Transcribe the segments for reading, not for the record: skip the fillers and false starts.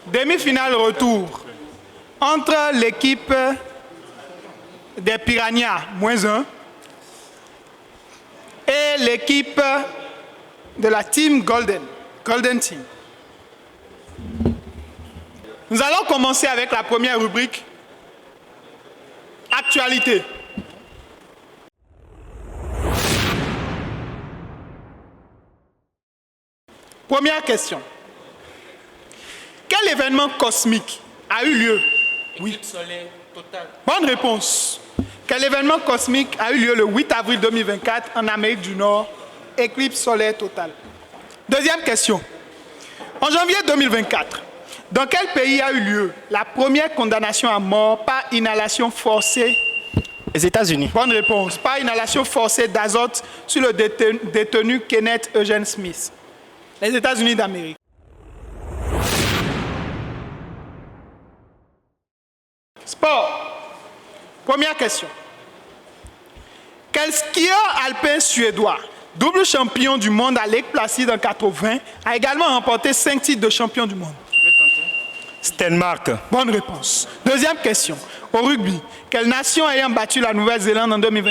Demi-finale retour entre l'équipe des Piranhas, -1, et l'équipe de la team Golden Team. Nous allons commencer avec la première rubrique, Actualité. Première question. Quel événement cosmique a eu lieu? Éclipse solaire totale. Bonne réponse. Quel événement cosmique a eu lieu le 8 avril 2024 en Amérique du Nord? Éclipse solaire totale. Deuxième question. En janvier 2024, dans quel pays a eu lieu la première condamnation à mort par inhalation forcée? Les États-Unis. Bonne réponse. Par inhalation forcée d'azote sur le détenu Kenneth Eugene Smith. Les États-Unis d'Amérique. Sport. Première question. Quel skieur alpin suédois, double champion du monde à Lake Placid en 80, a également remporté 5 titres de champion du monde? Stenmark. Bonne réponse. Deuxième question. Au rugby, quelle nation ayant battu la Nouvelle-Zélande en 2020?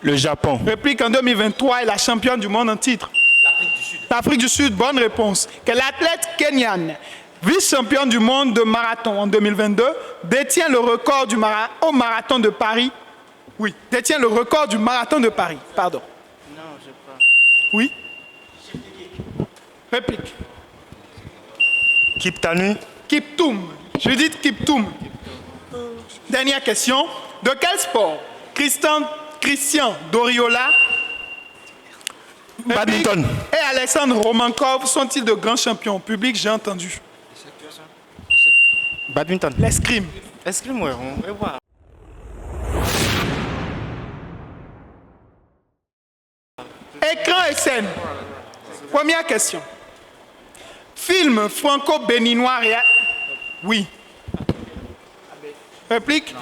Le Japon. Réplique en 2023 est la championne du monde en titre. L'Afrique du Sud. L'Afrique du Sud, bonne réponse. Quel athlète kenyan, vice-champion du monde de marathon en 2022, détient le record du au marathon de Paris? Oui, détient le record du marathon de Paris. Pardon. Non, je sais pas. Oui. Réplique. Kiptanu. Kiptoum. Judith Kiptoum. Dernière question. De quel sport Christian Doriola, Badminton. et Alexandre Romankov sont-ils de grands champions? Public, j'ai entendu. Badminton. L'escrime. Escrime, ouais, on va voir. Écran et scène. Première question. Film franco-béninois. Oui. Réplique.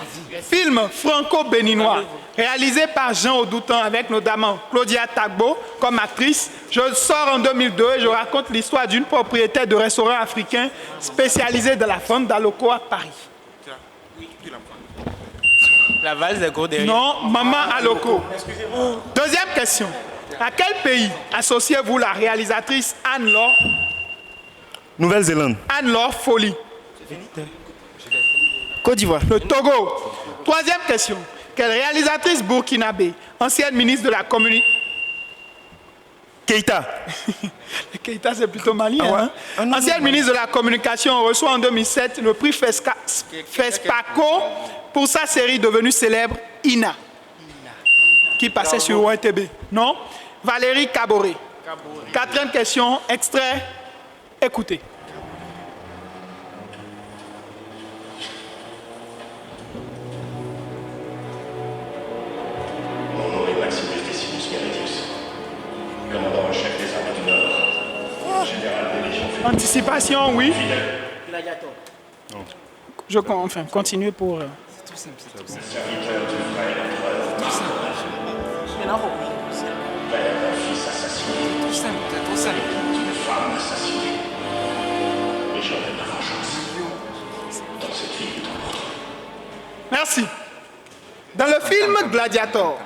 Film franco-béninois réalisé par Jean Audoutan avec notamment Claudia Tagbo comme actrice. Je sors en 2002 et je raconte l'histoire d'une propriétaire de restaurant africain spécialisée dans la vente d'Aloco à Paris. La valse des gros derrière. Non, Maman Aloco. Deuxième question. À quel pays associez-vous la réalisatrice Anne-Laure Nouvelle-Zélande. Anne-Laure Folly? Côte d'Ivoire. Le Togo. Troisième question. Quelle réalisatrice burkinabé, ancienne ministre de la communication? Keïta. Keïta, c'est plutôt malien. Ah ouais? Hein? Ah non, Ancienne ministre de la communication reçoit en 2007 le prix FESPACO pour sa série devenue célèbre Ina, qui passait sur ONTB. Non? Valérie Caboret. Quatrième question, extrait, écoutez. Mon nom est Maximus Decimus Meridius, commandant en chef des armées du Nord, général des légions féminines. Anticipation, oui. Gladiator. Enfin, continuez pour... C'est tout simple, c'est tout simple. Serviteur du frère et l'empereur, Tout simple. Mais non, père d'un fils assassiné, tout simple, c'est trop simple. d'une femme assassinée. Et j'aurai ma vengeance dans cette ville d'ombre. Merci. Dans le film Gladiator,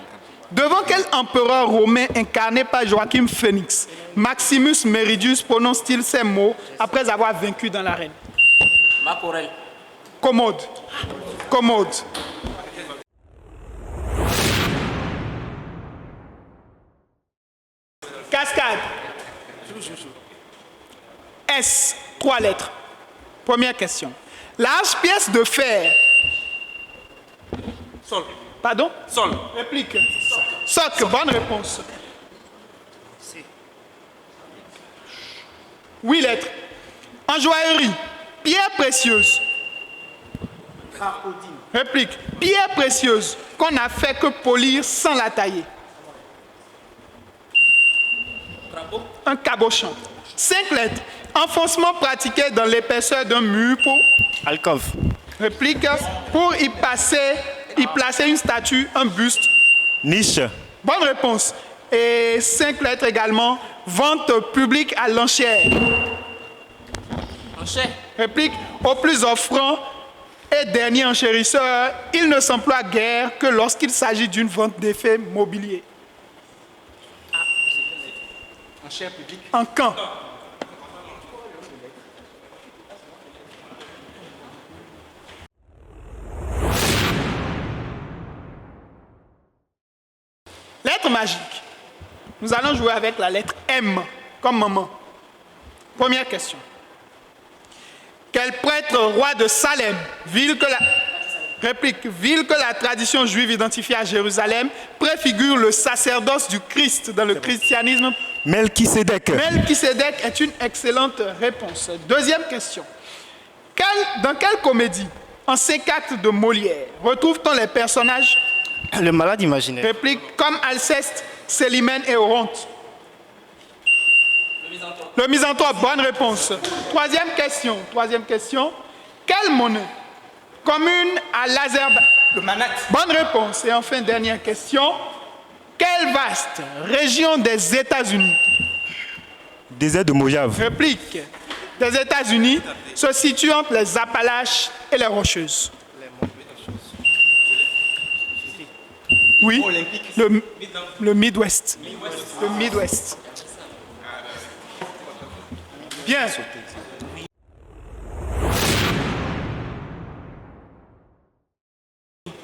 devant quel empereur romain incarné par Joachim Phoenix, Maximus Meridius prononce-t-il ces mots après avoir vaincu dans l'arène? Marc Aurèle. Commode. Commode. Cascade. S. 3 lettres. Première question. Large pièce de fer. Sol. Pardon? Sol. Réplique. Soc. Bonne réponse. 8 lettres. En joaillerie. Pierre précieuse. Réplique. Pierre précieuse qu'on n'a fait que polir sans la tailler. Crapaud. Un cabochon. 5 lettres. Enfoncement pratiqué dans l'épaisseur d'un mur pour... Alcove. Réplique. Pour y placer une statue, un buste. Niche. Bonne réponse. Et 5 lettres également. Vente publique à l'enchère. Enchère. Réplique, au plus offrant et dernier enchérisseur, il ne s'emploie guère que lorsqu'il s'agit d'une vente d'effets mobiliers. Enchère publique. En camp. Lettre magique. Nous allons jouer avec la lettre M, comme maman. Première question. Quel prêtre roi de Salem, ville que la tradition juive identifiée à Jérusalem, préfigure le sacerdoce du Christ dans le christianisme? Melchisédek. Melchisédek est une excellente réponse. Deuxième question. Dans quelle comédie, en C4 de Molière, retrouve-t-on les personnages? Le malade imaginaire. Réplique comme Alceste, Célimène et Oronte. Le misanthrope, bonne réponse. Troisième question. Quelle monnaie commune à l'Azerbaïdjan? Le manat. Bonne réponse. Et enfin, dernière question. Quelle vaste région des États-Unis, Désert de Mojave. réplique, des États-Unis se situe entre les Appalaches et les Rocheuses? Oui, le Midwest. Le Midwest. Bien.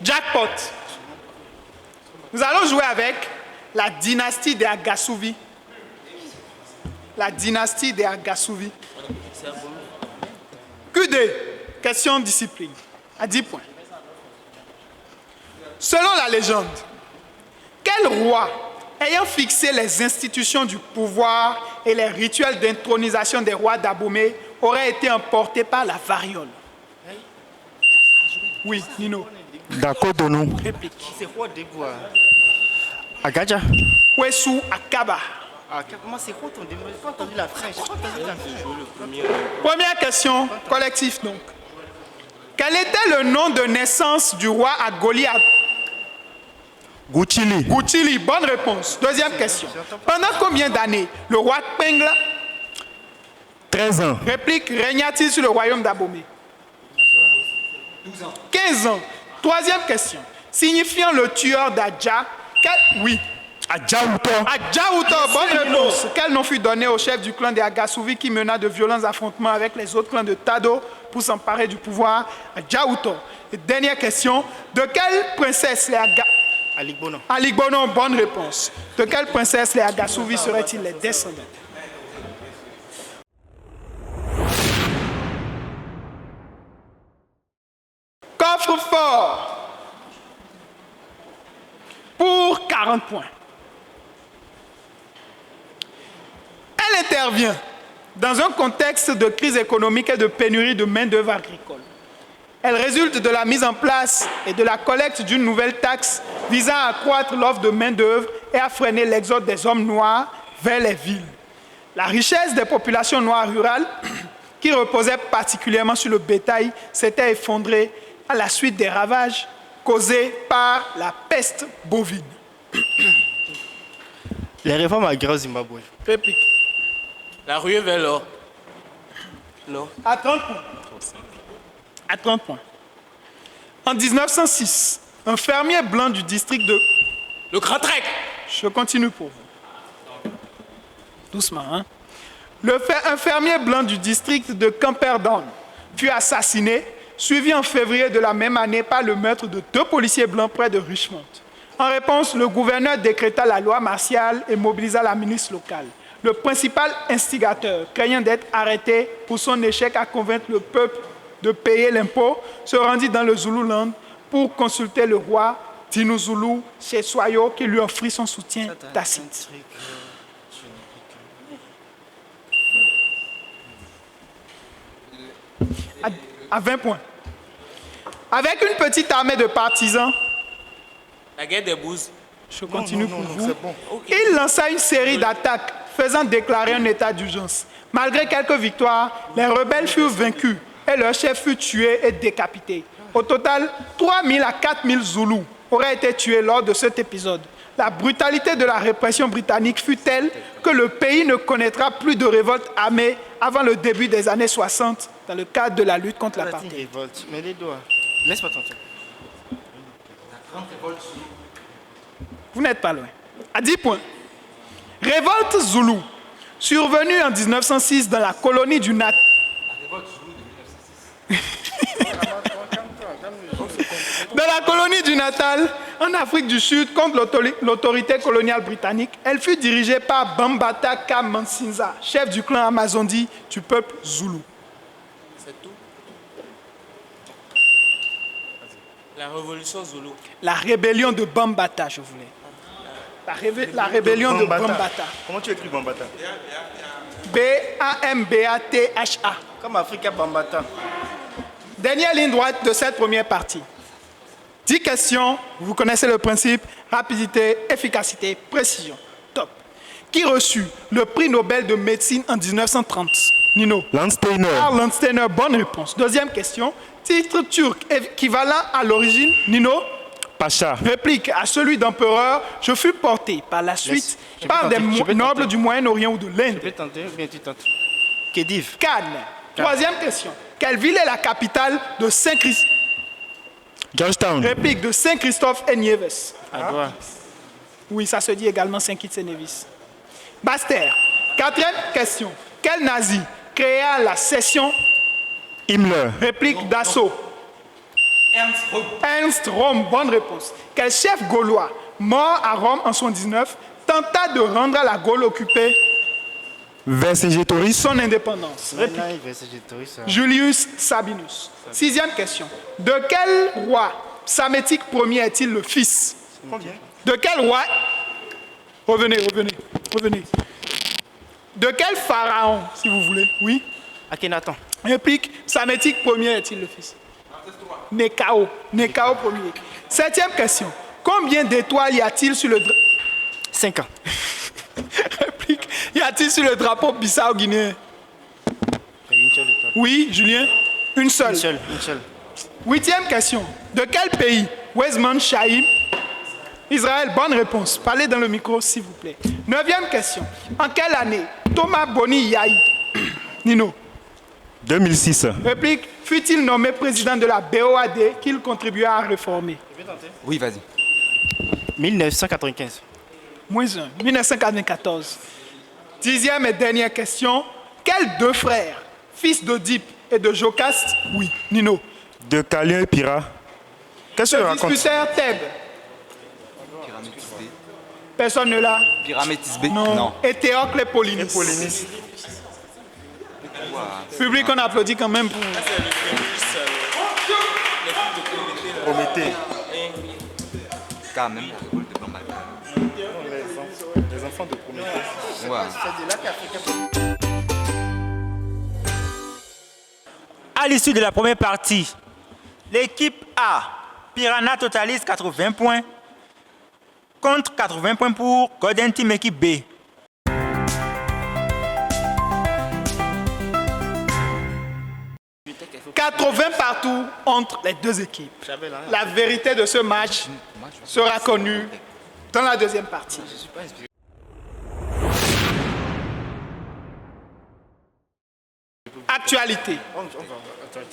Jackpot. Nous allons jouer avec la dynastie des Agasouvi. La dynastie des Agasouvi. QD, question discipline, à 10 points. Selon la légende, quel roi, ayant fixé les institutions du pouvoir et les rituels d'intronisation des rois d'Abomey, aurait été emporté par la variole? Oui, Nino. D'accord, Donou. Réplique. C'est quoi Débois? Agadja. Ouessou Akaba. Moi, c'est quoi ton démon? J'ai pas entendu la fin. J'ai pas entendu la fin. Première question, collectif donc. Quel était le nom de naissance du roi à Goliath? Gouchili. Gouchili, bonne réponse. Deuxième question. Pendant combien d'années le roi Pengla, 13 ans. réplique, régna-t-il sur le royaume d'Abomey? 12 ans. 15 ans. Troisième question. Signifiant le tueur d'Adja, oui. Adjaouto. Adjaouto, bonne réponse. Quel nom fut donné au chef du clan des Agasouvi qui mena de violents affrontements avec les autres clans de Tado pour s'emparer du pouvoir? Adjaouto. Et dernière question. De quelle princesse les Aligbono. Aligbono, bonne réponse. De quelle princesse les Agasouvi seraient-ils les descendants? Coffre-fort. Pour 40 points. Elle intervient dans un contexte de crise économique et de pénurie de main-d'œuvre agricole. Elle résulte de la mise en place et de la collecte d'une nouvelle taxe visant à accroître l'offre de main-d'œuvre et à freiner l'exode des hommes noirs vers les villes. La richesse des populations noires rurales, qui reposaient particulièrement sur le bétail, s'était effondrée à la suite des ravages causés par la peste bovine. Les réformes agraires au Zimbabwe. Réplique. La ruée vers l'or. L'or. À 30 points. À 30 points. En 1906, un fermier blanc du district de... Le Grand Trek. Je continue pour vous. Doucement, hein. Un fermier blanc du district de Camperdown fut assassiné, suivi en février de la même année par le meurtre de 2 policiers blancs près de Richmond. En réponse, le gouverneur décréta la loi martiale et mobilisa la milice locale. Le principal instigateur, craignant d'être arrêté pour son échec à convaincre le peuple de payer l'impôt, se rendit dans le Zululand pour consulter le roi Dinuzulu Seswayo qui lui offrit son soutien tacite. À 20 points. Avec une petite armée de partisans, La guerre des bouses. je continue pour vous, C'est bon. il lança une série d'attaques faisant déclarer un état d'urgence. Malgré quelques victoires, les rebelles furent vaincus et leur chef fut tué et décapité. Au total, 3 000 à 4 000 Zoulous auraient été tués lors de cet épisode. La brutalité de la répression britannique fut telle que le pays ne connaîtra plus de révolte armée avant le début des années 60 dans le cadre de la lutte contre l'apartheid. Révolte. Mets les doigts. Laisse pas tenter. Vous n'êtes pas loin. À 10 points. Révolte Zoulou, survenue en 1906 dans la colonie du Natal. Dans la colonie du Natal, en Afrique du Sud, contre l'autorité coloniale britannique, elle fut dirigée par Bambata Kamansinza, chef du clan Amazondi du peuple Zoulou. C'est tout. La révolution Zoulou. La rébellion de Bambata, je voulais. La rébellion de Bambata. Comment tu écris Bambata? B-A-M-B-A-T-H-A. Comme Africa Bambata. Dernière ligne droite de cette première partie. 10 questions, vous connaissez le principe, rapidité, efficacité, précision. Top. Qui reçut le prix Nobel de médecine en 1930? Nino. Landsteiner. Karl Landsteiner, bonne réponse. Deuxième question. Titre turc équivalent à l'origine, Nino. Pacha. Réplique à celui d'empereur, je fus porté par la suite par des nobles du Moyen-Orient ou de l'Inde. Tu peux tenter ou bien tu tentes? Khedive. Cannes. Troisième question. Quelle ville est la capitale de Saint-Christophe? Georgetown. Réplique de Saint-Christophe et Nieves. À toi. Oui, ça se dit également Saint-Kitts et Nevis. Basse-Terre. Quatrième question. Quel nazi créa la session? Himmler. Réplique d'assaut. Ernst Röhm, bonne réponse. Quel chef gaulois, mort à Rome en 79, tenta de rendre à la Gaule occupée Vercingétorix. son indépendance? Réplique. Là, il va essayer de toucher ça. Julius Sabinus. Sixième question. De quel roi Psamétique Ier est-il le fils? Combien? De quel roi... Revenez. De quel pharaon, si vous voulez? Oui. Akhenaton. Réplique. Psamétique Ier est-il le fils? Néchao. Néchao Ier. Septième question. Combien d'étoiles y a-t-il sur le... 5 ans. Réplique. Y a-t-il sur le drapeau Bissau-Guinéen? Une seule étoile. Oui, Julien? Une seule. Une seule. Huitième question. De quel pays Wesman Shaim? Israël, bonne réponse. Parlez dans le micro, s'il vous plaît. Neuvième question. En quelle année Thomas Boni Yahi, Nino, 2006. réplique, fut-il nommé président de la BOAD qu'il contribua à réformer? Oui, vas-y. 1995. Moins 1. 1994. Dixième et dernière question. Quels deux frères, fils d'Oedipe et de Jocaste, oui, Nino, De Calien et Pyrrha. Qu'est-ce que tu se racontes? disputèrent Thèbes? Pyramétis B. Personne ne l'a? Pyramétis B. Non. Et Théocle et Polynice. Public, on applaudit quand même pour... Prométhée. Quand même, la révolte de Bambata. Les enfants de Prométhée. Ouais. C'est de là qu'Africa... À l'issue de la première partie, l'équipe A, Piranha totalise 80 points contre 80 points pour Golden Team équipe B. « 80 partout entre les deux équipes. La vérité de ce match sera connue dans la deuxième partie. Actualité.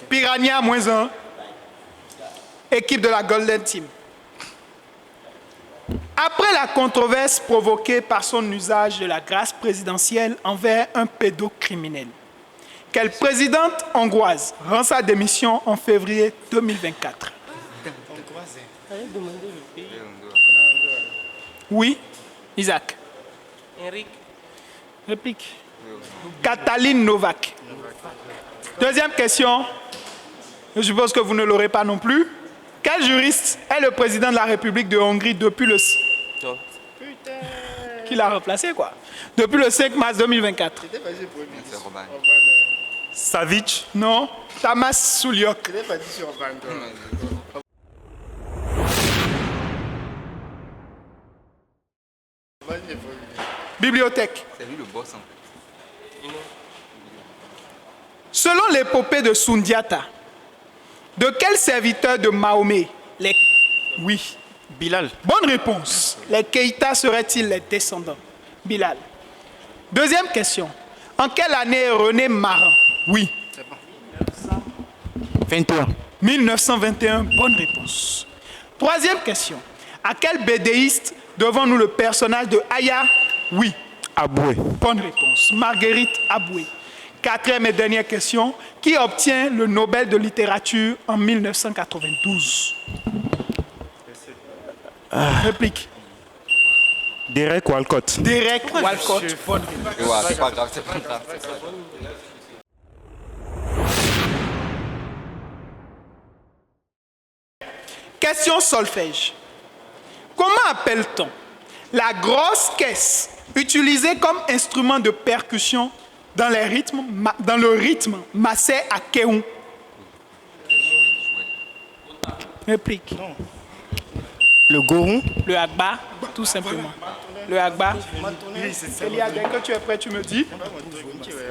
Piranha -1. Équipe de la Golden Team. Après la controverse provoquée par son usage de la grâce présidentielle envers un pédocriminel, quelle présidente hongroise rend sa démission en février 2024? Oui, Isaac. Henrik. Réplique. Katalin Novak. Deuxième question. Je suppose que vous ne l'aurez pas non plus. Quel juriste est le président de la République de Hongrie depuis le... Toi. Qui l'a remplacé, quoi? Depuis le 5 mars 2024. C'est Roman. Savic. Non. Tamas Souliok. Bibliothèque. C'est lui le boss en fait. Selon l'épopée de Sundiata, de quel serviteur de Mahomet les... Oui, Bilal. Bonne réponse. Les Keïta seraient-ils les descendants? Bilal. Deuxième question. En quelle année est René Marin? Oui. 21. 1921. Bonne réponse. Troisième question. À quel bédéiste devons-nous le personnage de Aya? Oui. Aboué. Bonne réponse. Marguerite Aboué. Quatrième et dernière question. Qui obtient le Nobel de littérature en 1992? Réplique. Derek Walcott. Derek Walcott. Bonne réponse. Ouais, c'est pas grave, c'est pas grave. Question solfège. Comment appelle-t-on la grosse caisse utilisée comme instrument de percussion dans le rythme massé à Kéhou? Réplique. Le goron. Le agba, tout simplement. Le agba. Eliade, dès que tu es prêt, tu me dis.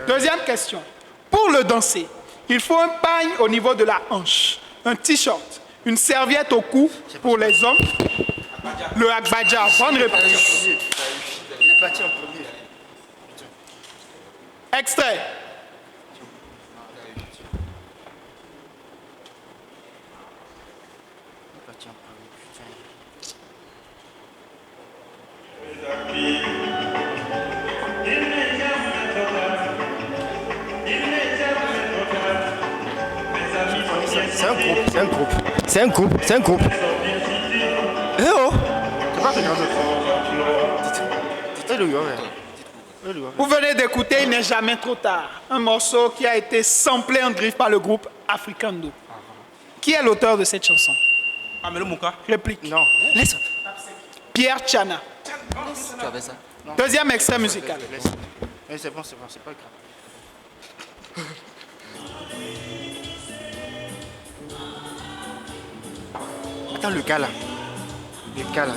Deuxième question. Pour le danser, il faut un pagne au niveau de la hanche, un t-shirt, une serviette au cou pour les hommes. Le agbadja, bonne réponse. Il est parti en premier. Extrait. C'est un groupe, c'est un groupe. C'est un groupe, c'est un groupe. Eh oh! C'est pas regardé. C'est le gars, Vous venez d'écouter Il n'est jamais trop tard, un morceau qui a été samplé en griffe par le groupe Africando. Qui est l'auteur de cette chanson? Amelo Mouka. Réplique. Non, laisse. Pierre Tchana. Tu avais ça? Deuxième extrait musical. Laisse. Eh, c'est bon, c'est pas grave. Attends, le gars là.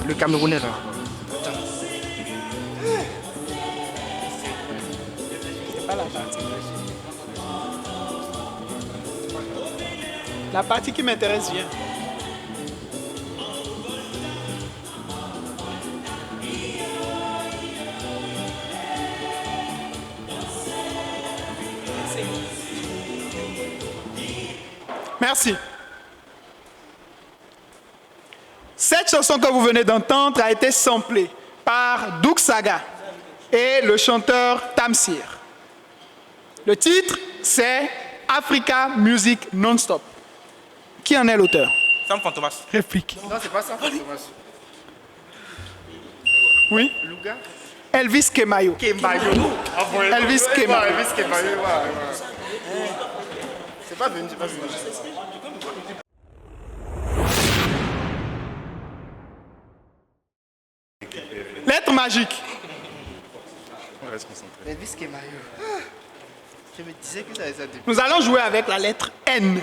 Le Camerounais là. Attends. C'est pas la partie. La partie qui m'intéresse vient. Merci. Cette chanson que vous venez d'entendre a été samplée par Douk Saga et le chanteur Tamsir. Le titre, c'est Africa Music Non-Stop. Qui en est l'auteur? Sam Fantomas. Réplique. Non, c'est pas ça. Oui. Louga. Elvis Kemayo. Kemayo. Elvis Kemayo. Elvis Kemayo, ouais. C'est pas venu, c'est pas venu. Lettre magique. Elvis Kemayo. Je me disais que ça allait ça depuis. Nous allons jouer avec la lettre N,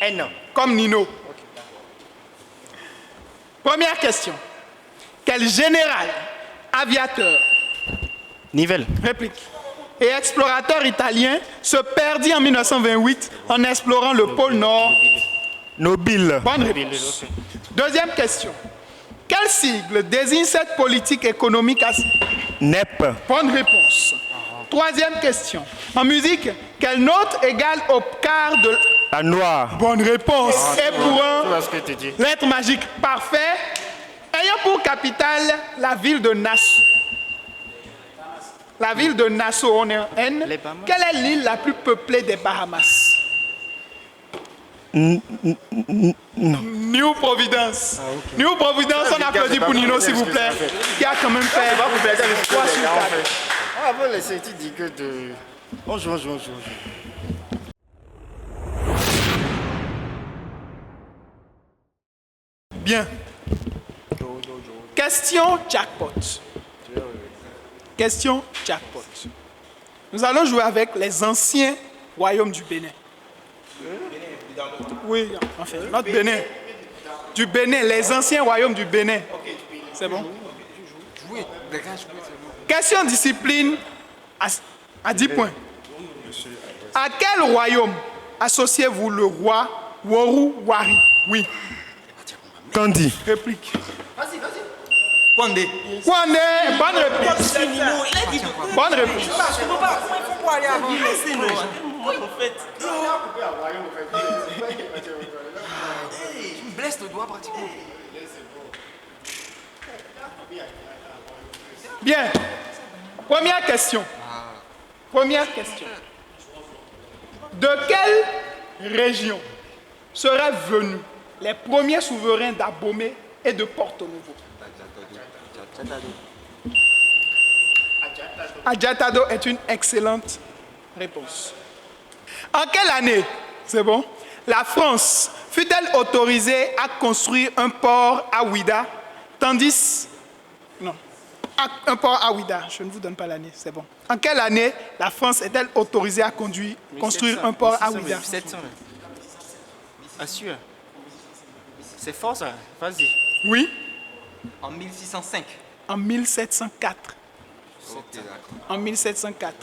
N. comme Nino. Première question. Quel général, aviateur, Nivelle. réplique, et explorateur italien se perdit en 1928 en explorant le pôle Nord? Nobile. Bonne réponse. Deuxième question. Quel sigle désigne cette politique économique? NEP. Bonne réponse. Troisième question. En musique, quelle note égale au quart de... La noire. Bonne réponse. Et pour Tu un vois ce que tu dis. lettre magique parfait, ayant pour capitale la ville de Nassau. La ville de Nassau, on est en N. Les Bahamas. Quelle est l'île la plus peuplée des Bahamas? New Providence. New Providence, on applaudit pour Nino, s'il vous plaît, qui a quand même fait 3 sur 4. Ah, bon, laissez, tu dis que de... On joue. Bien. Question jackpot. Question jackpot. Nous allons jouer avec les anciens royaumes du Bénin. Oui, enfin, notre Bénin. Du Bénin, les anciens royaumes du Bénin. C'est bon? Question discipline à 10 points. À quel royaume associez-vous le roi Woru Wari? Oui. Kandi. Réplique. Condé. Kwande, bonne réponse. Il a dit de Bonne réponse. je peux pas. Comment il faut pas aller avant? Laissez-nous. Attendez-moi, en fait. Tu me blesses le doigt pratiquement. Bien. Première question. Première question. De quelle région seraient venus les premiers souverains d'Abomey et de Porto Novo? Adjatado est une excellente réponse. En quelle année, c'est bon, la France fut-elle autorisée à construire un port à Ouida, tandis... Non, un port à Ouida, je ne vous donne pas l'année, c'est bon. En quelle année la France est-elle autorisée à construire un port à Ouida? 1700. Assure. C'est fort ça. Vas-y. Oui, En 1605. en 1704. Ok, d'accord. En 1704.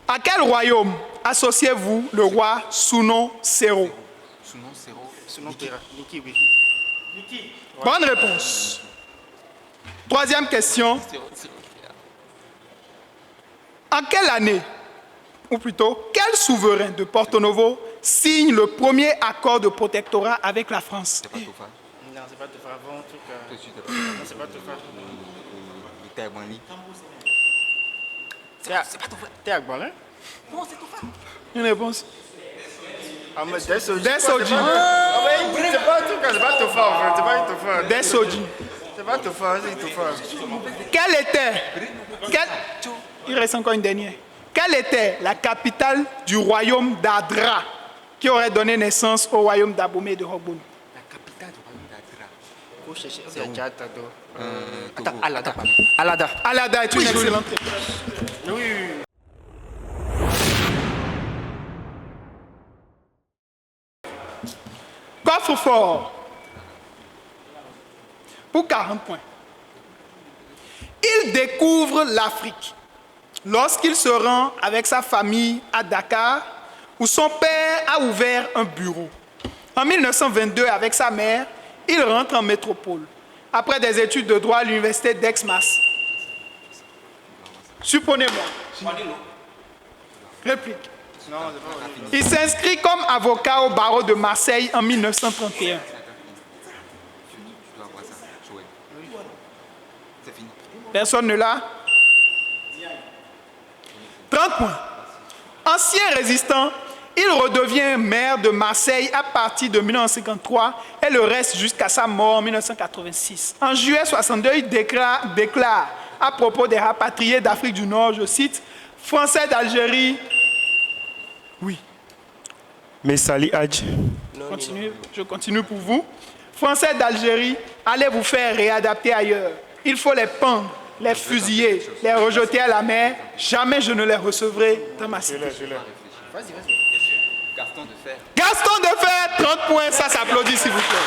À quel royaume associez-vous le roi Suno Sero? Sounon, Zéro. Sinon, Niki, oui. Bonne réponse. Troisième question. Zéro. En quelle année, ou plutôt, quel souverain de Porto Novo signe le premier accord de protectorat avec la France? C'est pas tout fa. Non, c'est pas tout faire avant, en tout cas. Tout de suite, c'est pas Non, c'est pas tout faire. le Taïwani. T'es à Gbalin? Comment c'est tout fa? Une réponse. Ah, mais des Soji. Des Soji. Ah, mais c'est pas tout cas, c'est pas tout faire, en fait. C'est pas tout faire. Des Soji. C'est pas tout faire, c'est tout faire. Quelle était... Il reste encore une dernière. Quelle était la capitale du royaume d'Adra qui aurait donné naissance au royaume d'Abomey et de Hogbon? La capitale du royaume d'Adra. Faut chercher. C'est Adjatado. Togo. Attends, Alada. Alada. Alada est une excellente réponse. Oui, oui, oui. Coffre-fort. Pour 40 points. Il découvre l'Afrique lorsqu'il se rend avec sa famille à Dakar, où son père a ouvert un bureau. En 1922, avec sa mère, il rentre en métropole, après des études de droit à l'université d'Aix-Mars. Supprenez-moi. Réplique. Il s'inscrit comme avocat au barreau de Marseille en 1931. Tu dois avoir ça. Jouer. C'est fini. Personne ne l'a? 30 points. Ancien résistant, il redevient maire de Marseille à partir de 1953 et le reste jusqu'à sa mort en 1986. En juillet 1962, il déclare à propos des rapatriés d'Afrique du Nord, je cite, « Français d'Algérie ». Oui. Messali Hadj. Je continue pour vous. Français d'Algérie, allez vous faire réadapter ailleurs. Il faut les pendre, les fusiller, les rejeter à la mer. Jamais je ne les recevrai dans ma cité. Vas-y. Gaston de fer. Gaston de Fer, 30 points, ça s'applaudit s'il vous plaît.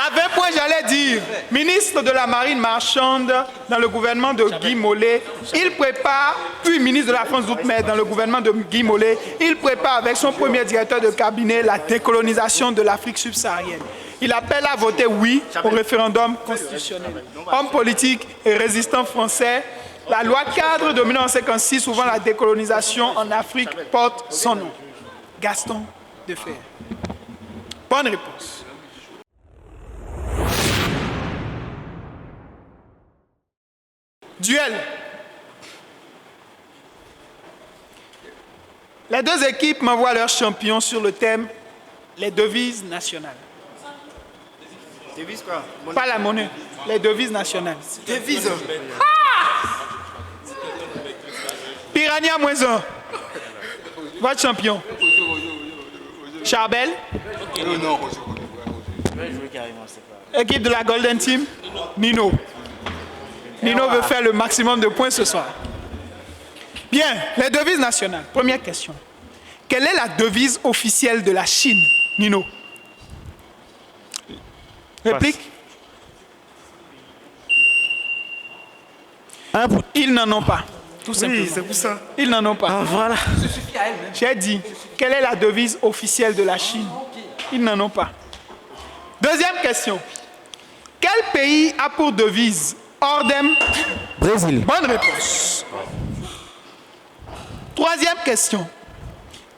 À 20 points, j'allais dire, ministre de la Marine marchande dans le gouvernement de Guy Mollet, il prépare, puis ministre de la France d'Outre-mer dans le gouvernement de Guy Mollet, il prépare avec son premier directeur de cabinet la décolonisation de l'Afrique subsaharienne. Il appelle à voter oui au référendum constitutionnel. Homme politique et résistant français, la loi cadre de 1956 ouvrant la décolonisation en Afrique porte son nom. Gaston de Fer. Bonne réponse. Duel. Les deux équipes m'envoient leurs champions sur le thème les devises nationales. Devise quoi? Pas la monnaie, les devises nationales. Devise. Piranha -1. Votre champion. Charbel. Non. Je vais jouer carrément, c'est pas. Équipe de la Golden Team. Nino. Nino veut faire le maximum de points ce soir. Bien, les devises nationales. Première question. Quelle est la devise officielle de la Chine, Nino? Réplique. Ils n'en ont pas. Tout simplement. Oui, c'est pour ça. Ils n'en ont pas. Ah, voilà. J'ai dit, quelle est la devise officielle de la Chine? Ils n'en ont pas. Deuxième question. Quel pays a pour devise Ordem? Brésil. Bonne réponse. Troisième question.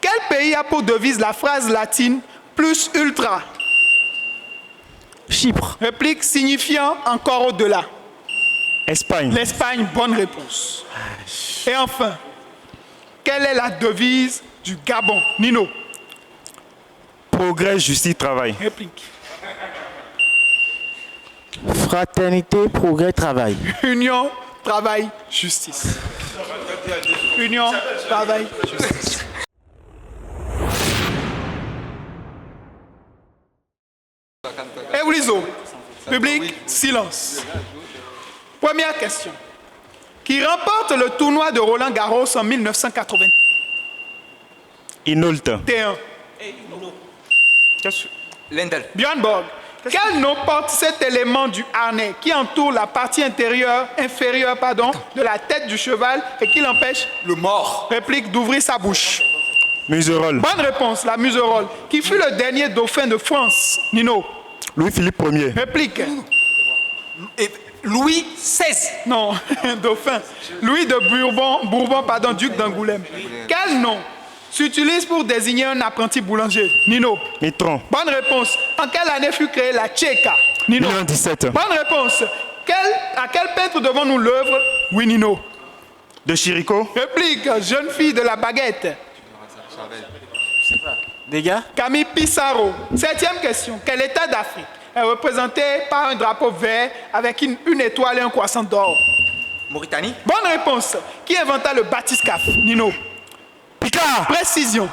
Quel pays a pour devise la phrase latine plus ultra? Chypre. Réplique signifiant encore au-delà. Espagne. L'Espagne, bonne réponse. Et enfin, quelle est la devise du Gabon? Nino, Progrès, justice, travail. réplique. Fraternité, progrès, travail. Union, travail, justice. Union, travail, justice. Et Oulizo, public, silence. Première question. Qui remporte le tournoi de Roland Garros en 1981? Inolta. Lendl. Björn Borg. Quel nom porte cet élément du harnais qui entoure la partie inférieure de la tête du cheval et qui l'empêche, Le mort. réplique, d'ouvrir sa bouche? Muserolle. Bonne réponse, la muserolle. Qui fut le dernier dauphin de France? Nino, Louis-Philippe Ier. réplique. Et Louis XVI. Non, dauphin. Louis de Bourbon, duc d'Angoulême. Quel nom s'utilise pour désigner un apprenti boulanger? Nino. Mitron. Bonne réponse. En quelle année fut créée la Tchéka? Nino. 1917. Bonne réponse. À quel peintre devons-nous l'œuvre? Oui, Nino. De Chirico. Réplique, jeune fille de la baguette. Des gars? Camille Pissarro. Septième question. Quel état d'Afrique est représenté par un drapeau vert avec une étoile et un croissant d'or? Mauritanie. Bonne réponse. Qui inventa le bathyscaphe? Nino. Picard. Précision.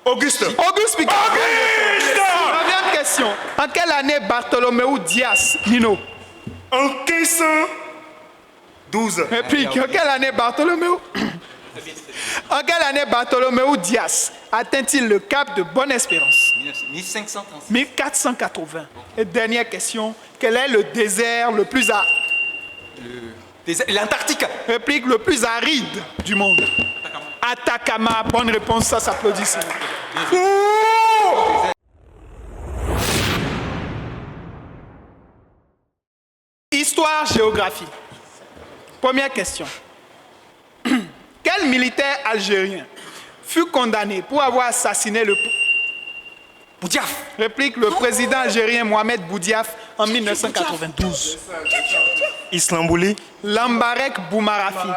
Auguste. Auguste Picard. Neuvième question. En quelle année Bartholoméo Dias? Nino. En 1512. Réplique. En quelle année Bartholoméo Dias atteint-il le cap de Bonne-Espérance? 1536. 1480. Et dernière question. Quel est le désert le plus L'Antarctique. réplique le plus aride du monde? Atacama. Bonne réponse, ça s'applaudit. Histoire, géographie. Première question. Quel militaire algérien fut condamné pour avoir assassiné le... Boudiaf. Réplique le président algérien Mohamed Boudiaf en 1992. Islambouli. Lambarek Boumarafi.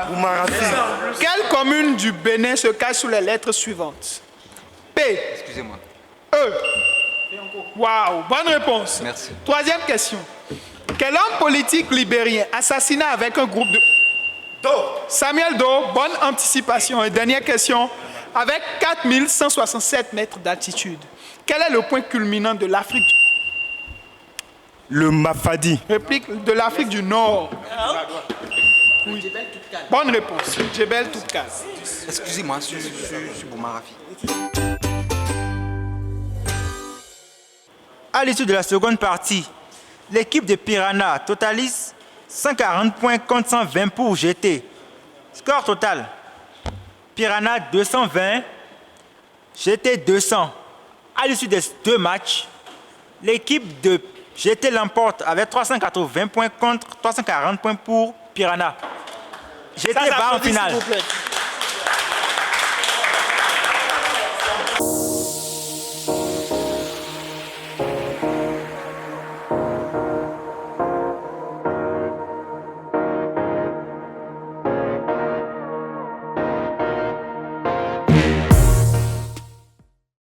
Quelle commune du Bénin se cache sous les lettres suivantes? P. Excusez-moi. E. Waouh, bonne réponse. Merci. Troisième question. Quel homme politique libérien assassina avec un groupe de... Samuel Doe, bonne anticipation. Et dernière question. Avec 4167 mètres d'altitude, quel est le point culminant de l'Afrique? Le Mafadi. Réplique de l'Afrique du Nord. Oui. Bonne réponse. Djebel Toubkal. Excusez-moi, je suis Boumarafi. À l'issue de la seconde partie, l'équipe de Piranha totalise 140 points contre 120 pour GT. Score total. Piranha 220, GT 200. À l'issue des deux matchs, l'équipe de GT l'emporte avec 380 points contre 340 points pour Piranha. GT va en finale.